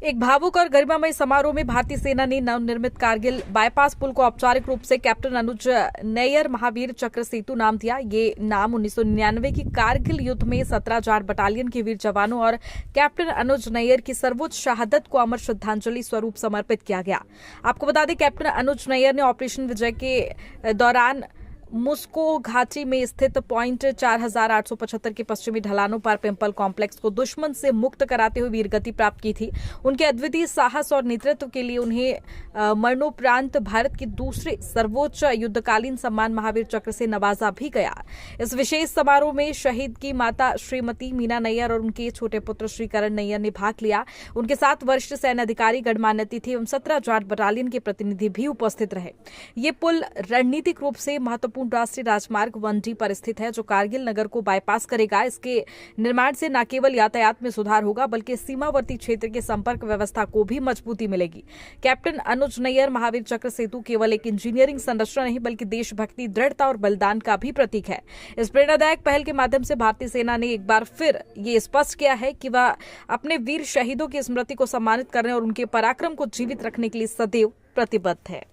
एक भावुक और गरिमामय समारोह में भारतीय सेना ने नवनिर्मित कारगिल बाईपास पुल को औपचारिक रूप से कैप्टन अनुज नैयर महावीर चक्र सेतु नाम दिया। ये नाम 1999 की कारगिल युद्ध में 17,000 बटालियन के वीर जवानों और कैप्टन अनुज नैयर की सर्वोच्च शहादत को अमर श्रद्धांजलि स्वरूप समर्पित किया गया। आपको बता दें, कैप्टन अनुज नैयर ने ऑपरेशन विजय के दौरान मुस्को घाटी में स्थित पॉइंट 4875 के पश्चिमी ढलानों पर पिंपल कॉम्प्लेक्स को दुश्मन से मुक्त कराते हुए वीरगति प्राप्त की थी। उनके अद्वितीय साहस और नेतृत्व के लिए उन्हें मरणोपरांत भारत के दूसरे सर्वोच्च युद्धकालीन सम्मान महावीर चक्र से नवाजा भी गया। इस विशेष समारोह में शहीद की माता श्रीमती मीना नैयर और उनके छोटे पुत्र श्रीकरण नैयर ने भाग लिया। उनके साथ वरिष्ठ सैन्य अधिकारी, गणमान्य अतिथि एवं 17,000 बटालियन के प्रतिनिधि भी उपस्थित रहे। ये पुल रणनीतिक रूप से महत्वपूर्ण राष्ट्रीय राजमार्ग 1D पर स्थित है, जो कारगिल नगर को बाईपास करेगा। इसके निर्माण से न केवल यातायात में सुधार होगा, बल्कि सीमावर्ती क्षेत्र के संपर्क व्यवस्था को भी मजबूती मिलेगी। कैप्टन अनुज नैयर महावीर चक्र सेतु केवल एक इंजीनियरिंग संरचना नहीं, बल्कि देशभक्ति, दृढ़ता और बलिदान का भी प्रतीक है। इस प्रेरणादायक पहल के माध्यम से भारतीय सेना ने एक बार फिर ये स्पष्ट किया है कि वह अपने वीर शहीदों की स्मृति को सम्मानित करने और उनके पराक्रम को जीवित रखने के लिए सदैव प्रतिबद्ध है।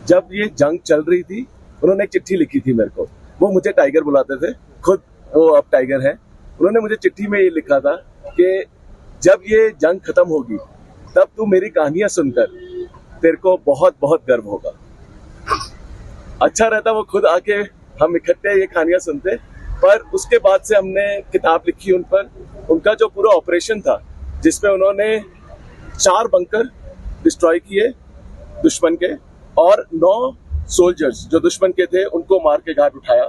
जब ये जंग चल रही थी, उन्होंने एक चिट्ठी लिखी थी मेरे को। वो मुझे टाइगर बुलाते थे, खुद वो अब टाइगर है। उन्होंने मुझे चिट्ठी में ये लिखा था कि जब ये जंग खत्म होगी, तब तू मेरी कहानियां सुनकर तेरे को बहुत बहुत गर्व होगा। अच्छा रहता वो खुद आके हम इकट्ठे ये कहानियां सुनते। पर उसके बाद से हमने किताब लिखी उन पर। उनका जो पूरा ऑपरेशन था, जिसमें उन्होंने 4 बंकर डिस्ट्रॉय किए दुश्मन के और 9 सोल्जर्स जो दुश्मन के थे उनको मार के घाट उठाया।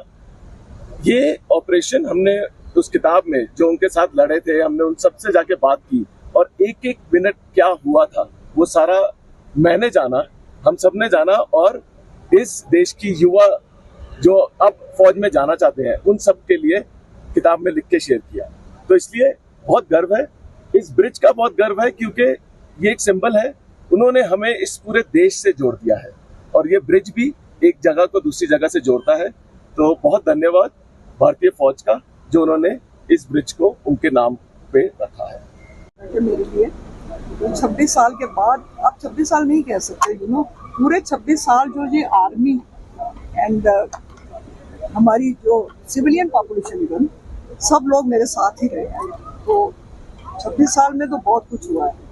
ये ऑपरेशन हमने उस किताब में जो उनके साथ लड़े थे, हमने उन सबसे जाके बात की और एक एक मिनट क्या हुआ था वो सारा मैंने जाना, हम सब ने जाना। और इस देश की युवा जो अब फौज में जाना चाहते हैं, उन सब के लिए किताब में लिख के शेयर किया। तो इसलिए बहुत गर्व है, इस ब्रिज का बहुत गर्व है, क्योंकि ये एक सिंबल है। उन्होंने हमें इस पूरे देश से जोड़ दिया है और ये ब्रिज भी एक जगह को दूसरी जगह से जोड़ता है। तो बहुत धन्यवाद भारतीय फौज का, जो उन्होंने इस ब्रिज को उनके नाम पे रखा है। मेरे लिए 26 साल के बाद, आप 26 साल नहीं कह सकते, पूरे 26 साल जो ये आर्मी एंड हमारी जो सिविलियन पॉपुलेशन, इवन सब लोग मेरे साथ ही रहे हैं। तो 26 साल में तो बहुत कुछ हुआ है।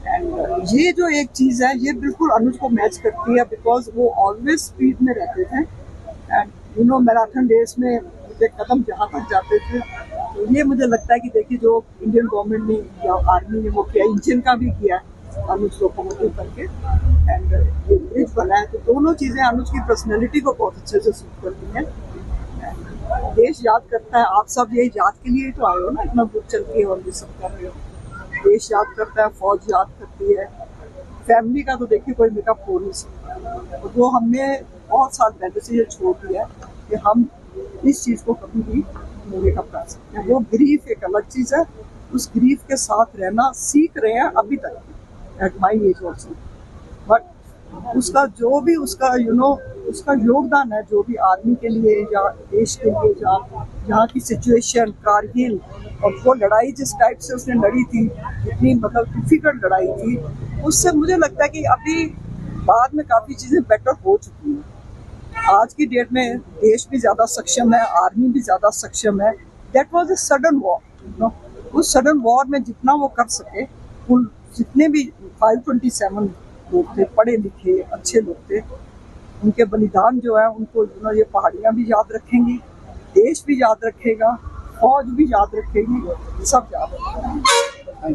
एंड ये जो एक चीज़ है, ये बिल्कुल अनुज को मैच करती है, बिकॉज वो ऑलवेज स्पीड में रहते थे। एंड मैराथन रेस में मुझे कदम जहाँ तक जाते थे। तो ये मुझे लगता है कि देखिए, जो इंडियन गवर्नमेंट ने या आर्मी ने वो किया, इंजन का भी किया अनुज लोकोमोटिव करके, एंड ये ब्रिज बना है। तो दोनों चीज़ें अनुज की पर्सनैलिटी को बहुत अच्छे से सूट करती हैं। देश याद करता है, आप सब यही याद के लिए तो आए हो ना, इतना बुक चलती है और ये सब कर रहे हो। देश याद करता है, फौज याद करती है, फैमिली का तो देखिए कोई मेकअप हो नहीं सकता। तो वो हमने बहुत साल पहले से ये छोड़ दिया है कि हम इस चीज़ को कभी भी मेकअप कर सकते हैं। वो ग्रीफ एक अलग चीज़ है, उस ग्रीफ के साथ रहना सीख रहे हैं अभी तक, at my age also. But उसका जो भी उसका उसका योगदान है, जो भी आर्मी के लिए या देश के लिए, यहाँ की सिचुएशन, कारगिल और वो लड़ाई जिस टाइप से उसने लड़ी थी, इतनी मतलब डिफिकल्ट लड़ाई थी, उससे मुझे लगता है कि अभी बाद में काफ़ी चीज़ें बेटर हो चुकी हैं। आज की डेट में देश भी ज़्यादा सक्षम है, आर्मी भी ज़्यादा सक्षम है। That was a sudden war. उस सडन वॉर में जितना वो कर सके, उन जितने भी 527 लोग थे, पढ़े लिखे अच्छे लोग थे, उनके बलिदान जो है, उनको ये पहाड़ियाँ भी याद रखेंगी, देश भी याद रखेगा, फौज भी याद रखेगी, सब याद रखेंगे।